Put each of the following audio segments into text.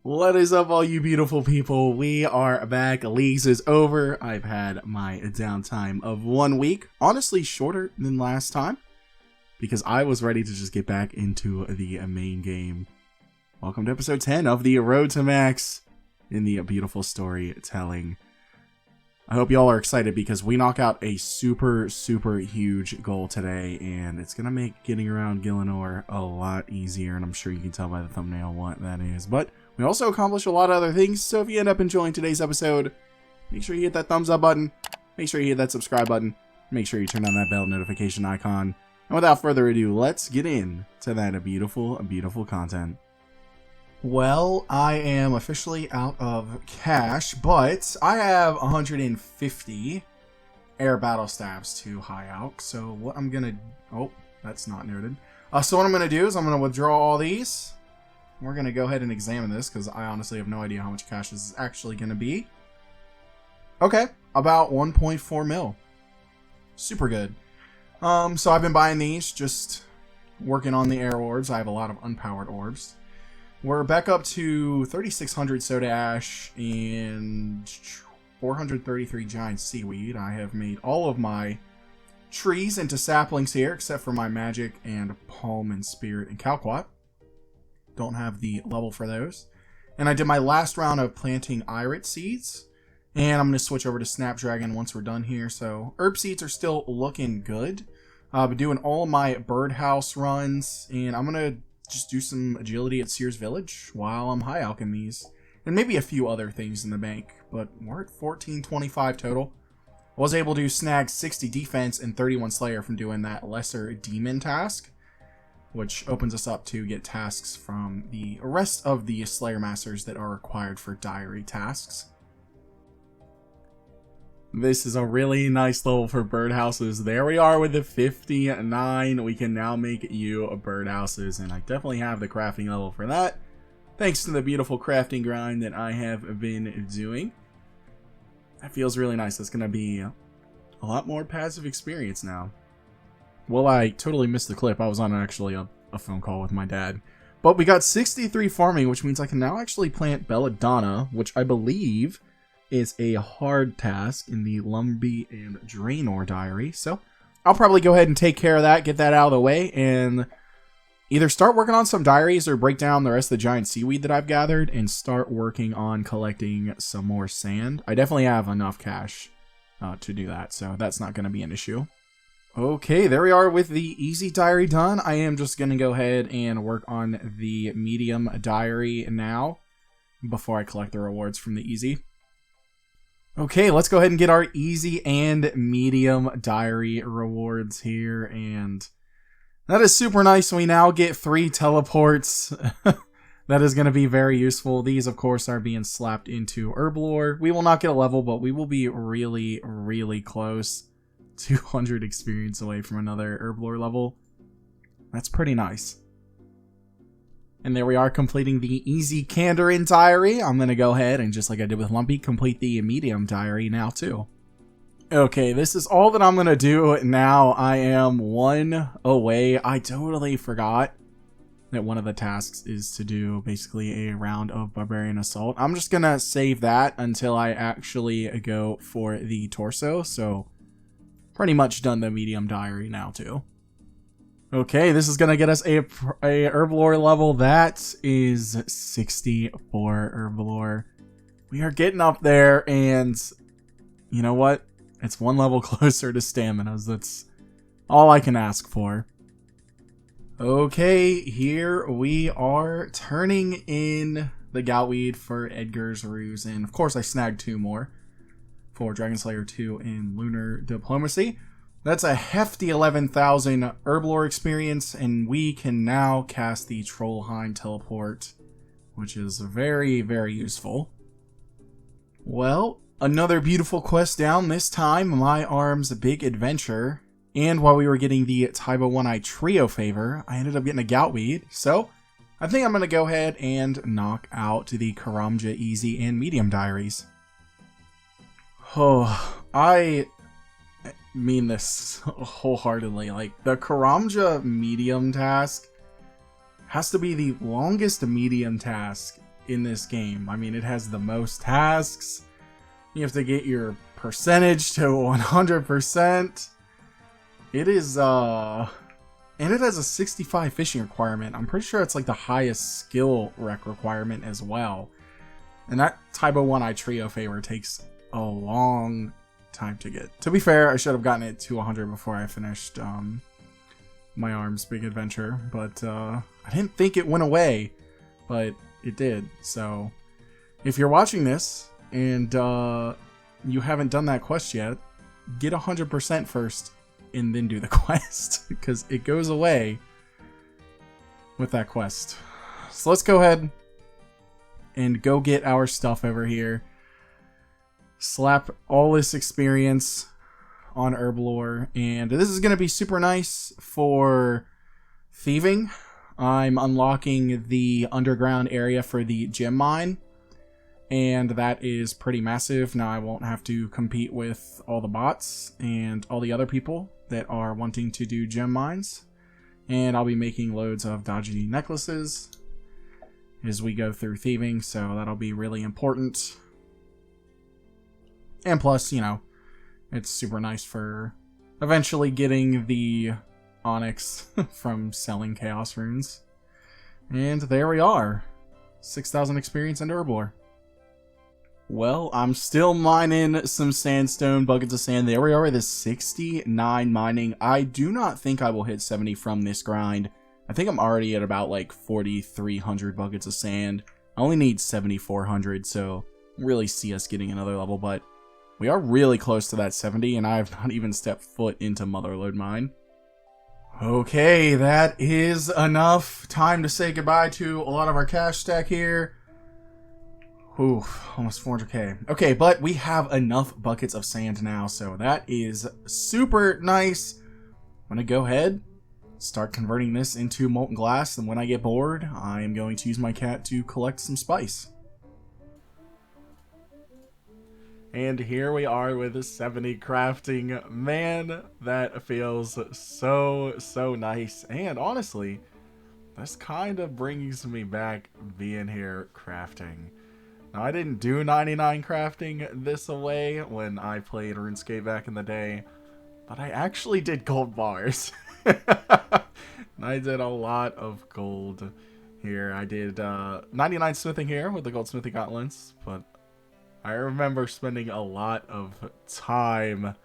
What is up, all you beautiful people? We are back. Leagues is over. I've had my downtime of 1 week. Honestly, shorter than last time, because I was ready to just get back into the main game. Welcome to episode 10 of the Road to Max in the beautiful storytelling. I hope y'all are excited because we knock out a super huge goal today, and it's going to make getting around Gillinor a lot easier, and I'm sure you can tell by the thumbnail what that is. But we also accomplish a lot of other things, so if you end up enjoying today's episode, make sure you hit that thumbs up button, make sure you hit that subscribe button, make sure you turn on that bell notification icon, and without further ado, let's get into that beautiful content. Well, I am officially out of cash, but I have 150 air battle stabs to high out. So what I'm gonna... Oh, that's not noted. So what I'm gonna do is I'm gonna withdraw all these. We're gonna go ahead and examine this because I honestly have no idea how much cash this is actually gonna be. Okay, about 1.4 mil. Super good. So I've been buying these, just working on the air orbs. I have a lot of unpowered orbs. We're back up to 3,600 soda ash and 433 giant seaweed. I have made all of my trees into saplings here, except for my magic and palm and spirit and calquat. Don't have the level for those. And I did my last round of planting irit seeds. And I'm going to switch over to Snapdragon once we're done here. So herb seeds are still looking good. I've been doing all my birdhouse runs, and I'm going to just do some agility at Sears Village while I'm high alching these. And maybe a few other things in the bank, but we're at 1425 total. I was able to snag 60 defense and 31 slayer from doing that lesser demon task, which opens us up to get tasks from the rest of the slayer masters that are required for diary tasks. This is a really nice level for birdhouses. There we are with the 59. We can now make you birdhouses, and I definitely have the crafting level for that, thanks to the beautiful crafting grind that I have been doing. That feels really nice. That's going to be a lot more passive experience now. Well, I totally missed the clip. I was on actually a phone call with my dad. But we got 63 farming, which means I can now actually plant belladonna, which I believe is a hard task in the Lumbee and Draenor diary. So I'll probably go ahead and take care of that, get that out of the way, and either start working on some diaries or break down the rest of the giant seaweed that I've gathered and start working on collecting some more sand. I definitely have enough cash to do that, so that's not going to be an issue. Okay, there we are with the easy diary done. I am just going to go ahead and work on the medium diary now before I collect the rewards from the easy. Okay, let's go ahead and get our easy and medium diary rewards here, and that is super nice. We now get 3 teleports. That is going to be very useful. These, of course, are being slapped into Herblore. We will not get a level, but we will be really close. 200 experience away from another Herblore level. That's pretty nice. And there we are, completing the easy Kandarin diary. I'm going to go ahead and, just like I did with Lumpy, complete the medium diary now too. Okay, this is all that I'm going to do now. I am 1 away. I totally forgot that one of the tasks is to do basically a round of Barbarian Assault. I'm just going to save that until I actually go for the torso. So pretty much done the medium diary now too. Okay, this is going to get us a Herblore level. That is 64 Herblore. We are getting up there, and you know what? It's 1 level closer to Staminas. That's all I can ask for. Okay, here we are turning in the Goutweed for Edgar's Ruse, and of course I snagged 2 more for Dragon Slayer 2 and Lunar Diplomacy. That's a hefty 11,000 Herblore experience, and we can now cast the Trollheim teleport, which is very useful. Well, another beautiful quest down, this time My Arm's Big Adventure. And while we were getting the Taiba One-Eye Trio favor, I ended up getting a Goutweed, so I think I'm going to go ahead and knock out the Karamja Easy and Medium diaries. Oh, I mean this wholeheartedly. Like, the Karamja medium task has to be the longest medium task in this game. I mean, it has the most tasks. You have to get your percentage to 100%. It is, and it has a 65 fishing requirement. I'm pretty sure it's like the highest skill rec requirement as well. And that type of one-eye trio favor takes a long time to get. To be fair, I should have gotten it to 100 before I finished my arms big adventure, but I didn't think it went away, but it did. So if you're watching this and you haven't done that quest yet, get 100% first and then do the quest, because it goes away with that quest. So let's go ahead and go get our stuff over here. Slap all this experience on Herblore, and this is going to be super nice for thieving. I'm unlocking the underground area for the gem mine, and that is pretty massive. Now I won't have to compete with all the bots and all the other people that are wanting to do gem mines, and I'll be making loads of dodgy necklaces as we go through thieving, so that'll be really important. And plus, you know, it's super nice for eventually getting the onyx from selling chaos runes. And there we are. 6,000 experience in Herblore. Well, I'm still mining some sandstone, buckets of sand. There we are with a 69 mining. I do not think I will hit 70 from this grind. I think I'm already at about like 4,300 buckets of sand. I only need 7,400, so really see us getting another level, but we are really close to that 70, and I have not even stepped foot into Motherlode Mine. Okay, that is enough. Time to say goodbye to a lot of our cash stack here. Ooh, almost 400k. Okay, but we have enough buckets of sand now, so that is super nice. I'm going to go ahead, start converting this into molten glass, and when I get bored, I am going to use my cat to collect some spice. And here we are with 70 crafting. Man, that feels so nice. And honestly, this kind of brings me back being here crafting. Now, I didn't do 99 crafting this away when I played RuneScape back in the day, but I actually did gold bars. I did a lot of gold here. I did 99 smithing here with the goldsmithing gauntlets, but I remember spending a lot of time. It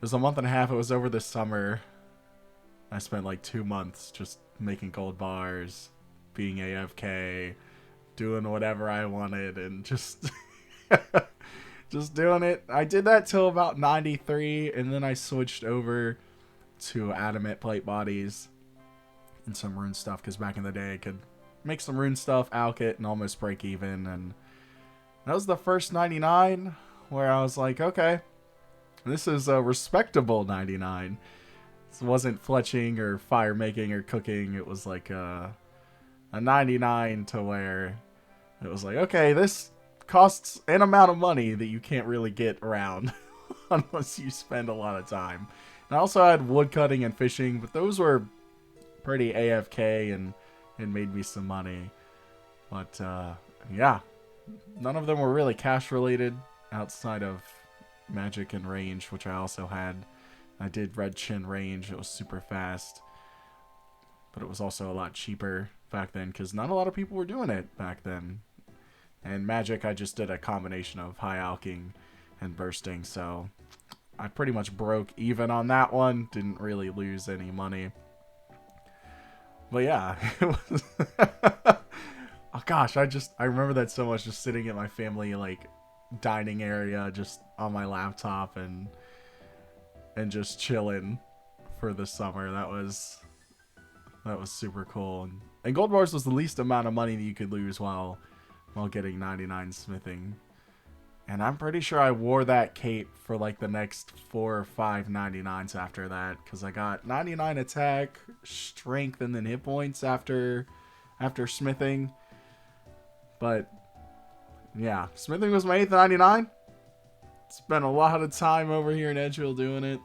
was a month and a half. It was over the summer. I spent like 2 months just making gold bars, being AFK, doing whatever I wanted, and just just doing it. I did that till about 93, and then I switched over to adamant plate bodies and some rune stuff, because back in the day I could make some rune stuff, alch it, and almost break even. And that was the first 99 where I was like, okay, this is a respectable 99. This wasn't fletching or fire making or cooking. It was like a 99 to where it was like, okay, this costs an amount of money that you can't really get around unless you spend a lot of time. And I also had woodcutting and fishing, but those were pretty AFK and made me some money. But yeah, none of them were really cash related outside of magic and range, which I also had. I did red chin range. It was super fast, but it was also a lot cheaper back then because not a lot of people were doing it back then. And magic, I just did a combination of high alching and bursting, so I pretty much broke even on that one. Didn't really lose any money. But yeah, it was oh gosh, I remember that so much, just sitting at my family like dining area, just on my laptop and just chilling for the summer. That was super cool. And gold bars was the least amount of money that you could lose while getting 99 smithing. And I'm pretty sure I wore that cape for like the next 4 or 5 99s after that, because I got 99 attack, strength, and then hit points after smithing. But yeah, smithing was my 8th 99. Spent a lot of time over here in Edgehill doing it,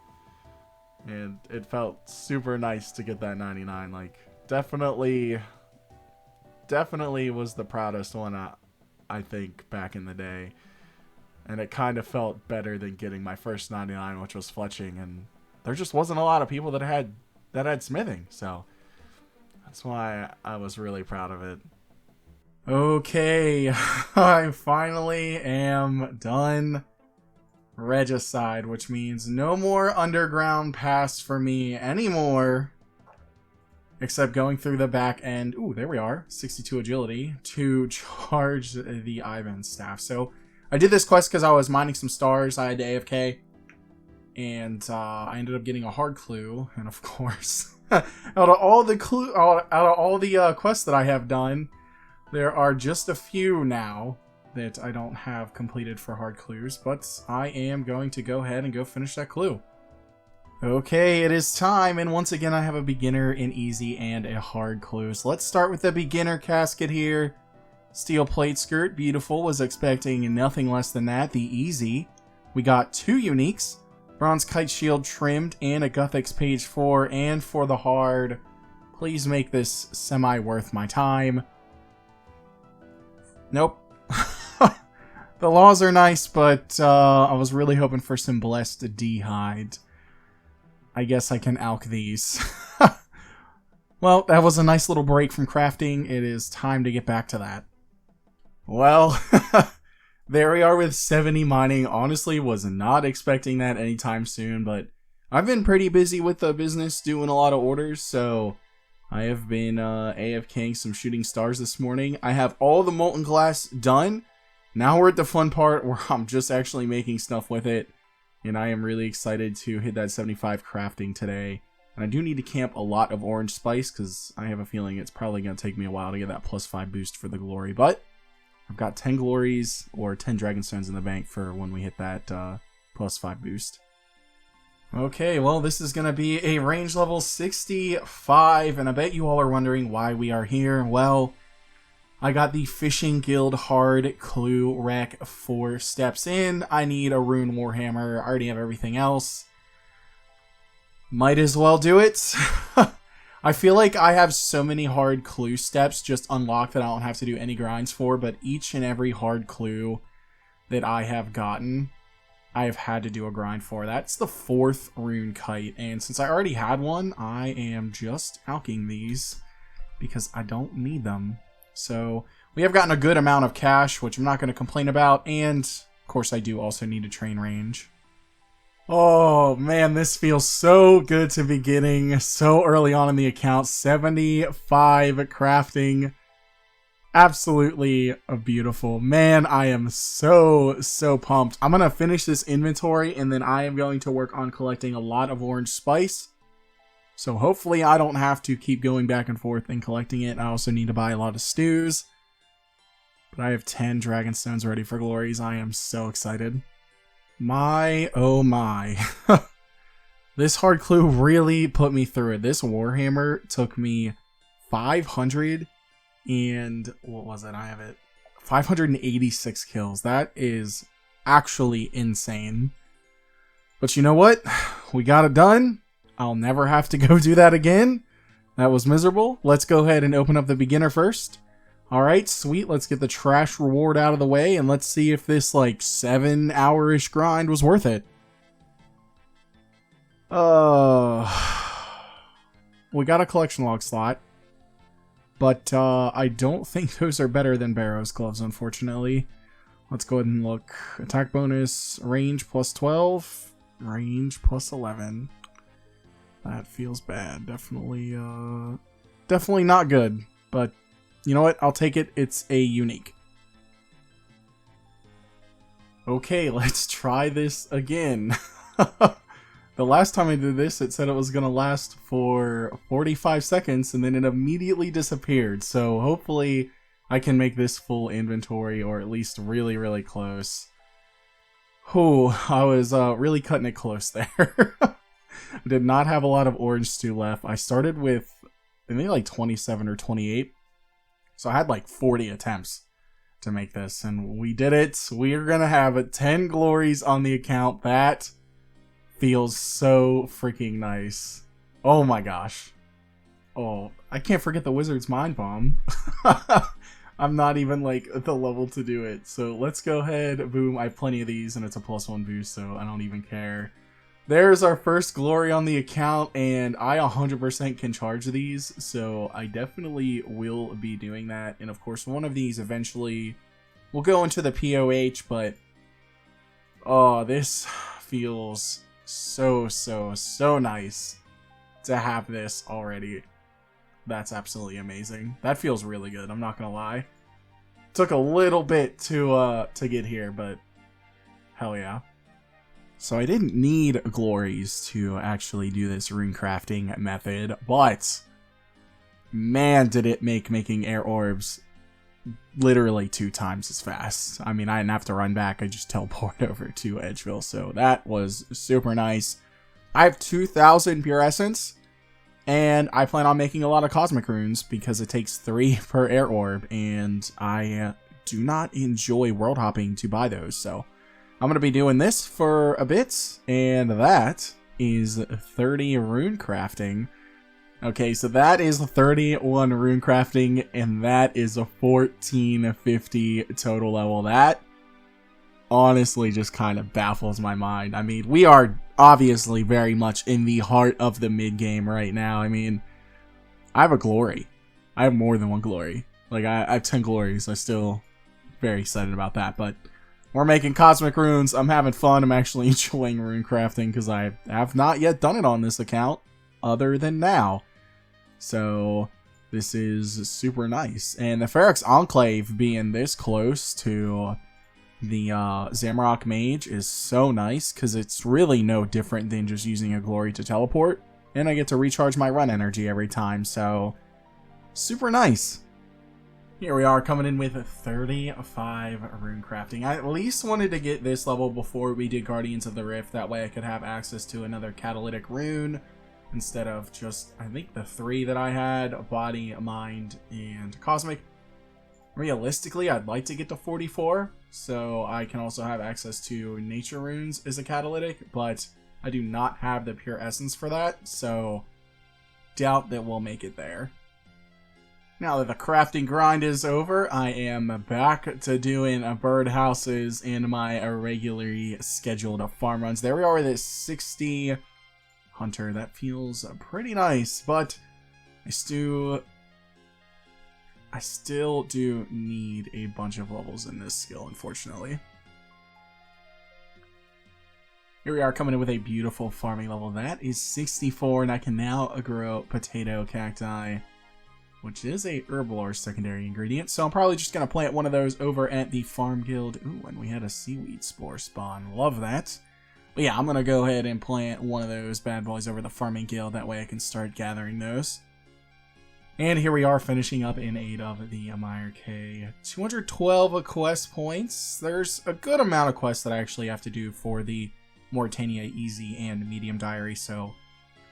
and it felt super nice to get that 99. Like, definitely definitely was the proudest one, I think, back in the day. And it kind of felt better than getting my first 99, which was fletching. And there just wasn't a lot of people that had smithing. So that's why I was really proud of it. Okay, I finally am done regicide, which means no more underground pass for me anymore, except going through the back end. Ooh, there we are, 62 agility to charge the Ivan staff. So I did this quest because I was mining some stars. I had to AFK, and I ended up getting a hard clue. And of course, out of all the quests that I have done, there are just a few now that I don't have completed for hard clues, but I am going to go ahead and go finish that clue. Okay, it is time, and once again I have a beginner, an easy, and a hard clue. So let's start with the beginner casket here. Steel plate skirt, beautiful, was expecting nothing less than that. The easy, we got 2 uniques, bronze kite shield trimmed, and a Guthix page 4, and for the hard, please make this semi worth my time. Nope. The laws are nice, but I was really hoping for some blessed D-hide. I guess I can alch these. Well, that was a nice little break from crafting. It is time to get back to that. Well, there we are with 70 mining. Honestly, was not expecting that anytime soon, but I've been pretty busy with the business, doing a lot of orders, so I have been AFKing some shooting stars this morning. I have all the molten glass done. Now we're at the fun part where I'm just actually making stuff with it. And I am really excited to hit that 75 crafting today. And I do need to camp a lot of orange spice because I have a feeling it's probably going to take me a while to get that +5 boost for the glory. But I've got 10 glories or 10 dragonstones in the bank for when we hit that +5 boost. Okay, well, this is going to be a range level 65, and I bet you all are wondering why we are here. Well, I got the Fishing Guild hard clue rec 4 steps in. I need a rune warhammer. I already have everything else. Might as well do it. I feel like I have so many hard clue steps just unlocked that I don't have to do any grinds for, but each and every hard clue that I have gotten, I have had to do a grind for. That's the 4th rune kite, and since I already had one, I am just alching these because I don't need them. So we have gotten a good amount of cash, which I'm not going to complain about, and of course I do also need a train range. Oh man, this feels so good to be getting so early on in the account. 75 crafting. Absolutely beautiful. Man, I am so pumped. I'm going to finish this inventory, and then I am going to work on collecting a lot of orange spice. So hopefully I don't have to keep going back and forth and collecting it. I also need to buy a lot of stews. But I have 10 dragonstones ready for glories. I am so excited. My, oh my. This hard clue really put me through it. This warhammer took me 500 and, what was it? I have it. 586 kills. That is actually insane. But you know what? We got it done. I'll never have to go do that again. That was miserable. Let's go ahead and open up the beginner first. Alright, sweet. Let's get the trash reward out of the way, and let's see if this, like, 7-hour-ish grind was worth it. We got a collection log slot, but I don't think those are better than Barrow's gloves, unfortunately. Let's go ahead and look. Attack bonus, range +12, range +11. That feels bad. Definitely not good. But you know what? I'll take it. It's a unique. Okay, let's try this again. The last time I did this, it said it was going to last for 45 seconds, and then it immediately disappeared. So hopefully I can make this full inventory, or at least really close. Oh, I was really cutting it close there. I did not have a lot of orange stew left. I started with, I think, like 27 or 28. So I had like 40 attempts to make this, and we did it. We are going to have 10 glories on the account. That feels so freaking nice. Oh my gosh. Oh, I can't forget the Wizard's Mind Bomb. I'm not even like at the level to do it. So let's go ahead. Boom. I have plenty of these and it's a +1 boost, so I don't even care. There's our first glory on the account, and I 100% can charge these, so I definitely will be doing that. And of course, one of these eventually will go into the POH, but oh, this feels so nice to have this already. That's absolutely amazing. That feels really good, I'm not gonna lie. Took a little bit to get here, but hell yeah. So I didn't need glories to actually do this rune crafting method, but man, did it make making air orbs literally 2 times as fast. I mean, I didn't have to run back, I just teleport over to Edgeville, so that was super nice. I have 2,000 pure essence, and I plan on making a lot of cosmic runes because it takes 3 per air orb, and I do not enjoy world hopping to buy those, so I'm going to be doing this for a bit, and that is 30 rune crafting. Okay, so that is 31 rune crafting, and that is a 1450 total level. That honestly just kind of baffles my mind. I mean, we are obviously very much in the heart of the mid-game right now. I mean, I have a glory. I have more than one glory. Like, I have 10 glories. I'm still very excited about that, but we're making cosmic runes. I'm having fun. I'm actually enjoying rune crafting because I have not yet done it on this account other than now. So this is super nice. And the Ferox Enclave being this close to the Zamorak Mage is so nice because it's really no different than just using a glory to teleport. And I get to recharge my run energy every time. So super nice. Here we are coming in with 35 rune crafting. I at least wanted to get this level before we did Guardians of the Rift. That way I could have access to another catalytic rune instead of just, I think, the 3 that I had, Body, Mind, and Cosmic. Realistically, I'd like to get to 44, so I can also have access to Nature runes as a catalytic, but I do not have the pure essence for that, so doubt that we'll make it there. Now that the crafting grind is over, I am back to doing birdhouses in my regularly scheduled farm runs. There we are with this 60 hunter. That feels pretty nice, but I still do need a bunch of levels in this skill, unfortunately. Here we are coming in with a beautiful farming level. That is 64, and I can now grow potato cacti, which is a Herblore secondary ingredient. So I'm probably just going to plant one of those over at the Farm Guild. Ooh, and we had a seaweed spore spawn. Love that. But yeah, I'm going to go ahead and plant one of those bad boys over the Farming Guild. That way I can start gathering those. And here we are finishing up in 8 of the Mire K. 212 quest points. There's a good amount of quests that I actually have to do for the Mauritania Easy and Medium Diary. So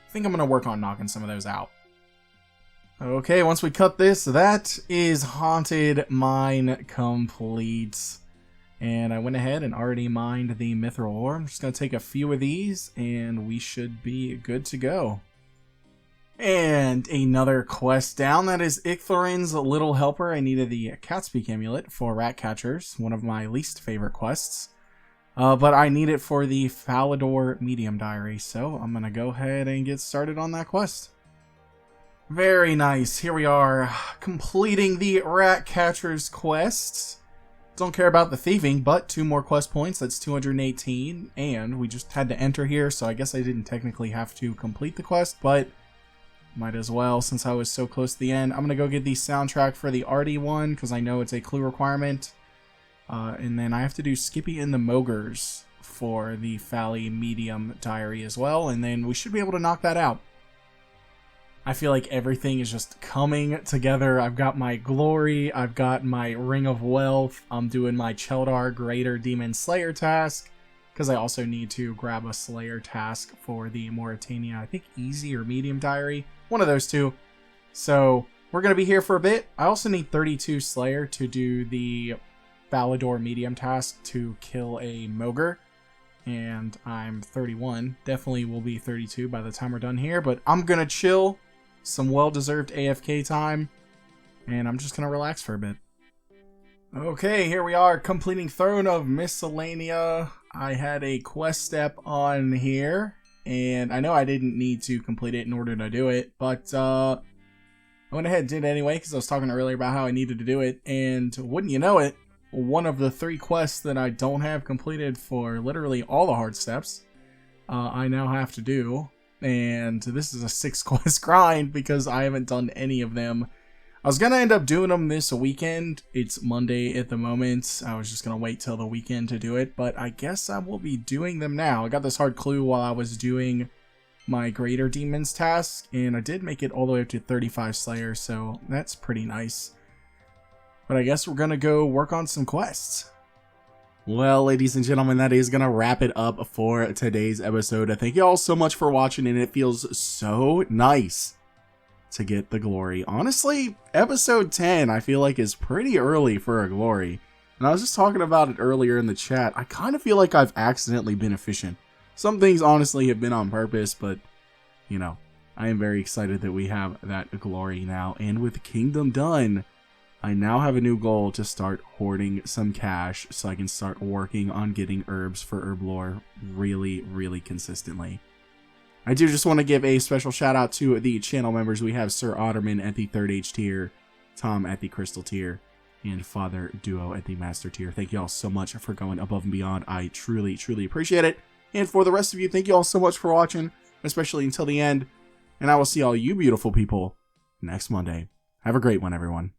I think I'm going to work on knocking some of those out. Okay, once we cut this, that is Haunted Mine complete. And I went ahead and already mined the Mithril Ore. I'm just going to take a few of these, and we should be good to go. And another quest down, that is Icthorin's Little Helper. I needed the Catspeak Amulet for Rat Catchers, one of my least favorite quests. But I need it for the Falador Medium Diary, so I'm going to go ahead and get started on that quest. Very nice. Here we are, completing the Rat Catcher's quest. Don't care about the thieving, but 2 more quest points. That's 218, and we just had to enter here, so I guess I didn't technically have to complete the quest, but might as well since I was so close to the end. I'm going to go get the soundtrack for the Artie one, because I know it's a clue requirement. And then I have to do Skippy and the Mogers for the Fally Medium Diary as well, and then we should be able to knock that out. I feel like everything is just coming together. I've got my Glory, I've got my Ring of Wealth, I'm doing my Cheldar Greater Demon Slayer task, because I also need to grab a Slayer task for the Mauritania, I think Easy or Medium Diary, one of those two. So we're going to be here for a bit. I also need 32 Slayer to do the Falador Medium task to kill a Moger. And I'm 31. Definitely will be 32 by the time we're done here, but I'm going to chill some well-deserved AFK time, and I'm just gonna relax for a bit. Okay, here we are, completing Throne of Miscellanea. I had a quest step on here, and I know I didn't need to complete it in order to do it, but I went ahead and did it anyway, because I was talking earlier about how I needed to do it, and wouldn't you know it, one of the 3 quests that I don't have completed for literally all the hard steps, I now have to do, and this is a 6 quest grind because I haven't done any of them. I was gonna end up doing them this weekend. It's Monday at the moment. I was just gonna wait till the weekend to do it, but I guess I will be doing them now. I got this hard clue while I was doing my Greater Demons task, and I did make it all the way up to 35 Slayer, so that's pretty nice. But I guess we're gonna go work on some quests. Well, ladies and gentlemen, that is gonna wrap it up for today's episode. I thank you all so much for watching, and it feels so nice to get the glory. Honestly, episode 10 I feel like is pretty early for a glory. And I was just talking about it earlier in the chat. I kind of feel like I've accidentally been efficient. Some things honestly have been on purpose, but you know, I am very excited that we have that glory now. And with Kingdom done, I now have a new goal to start hoarding some cash so I can start working on getting herbs for herb lore really consistently. I do just want to give a special shout out to the channel members. We have Sir Otterman at the 3rd H tier, Tom at the Crystal tier, and Father Duo at the Master tier. Thank you all so much for going above and beyond. I truly appreciate it. And for the rest of you, thank you all so much for watching, especially until the end. And I will see all you beautiful people next Monday. Have a great one, everyone.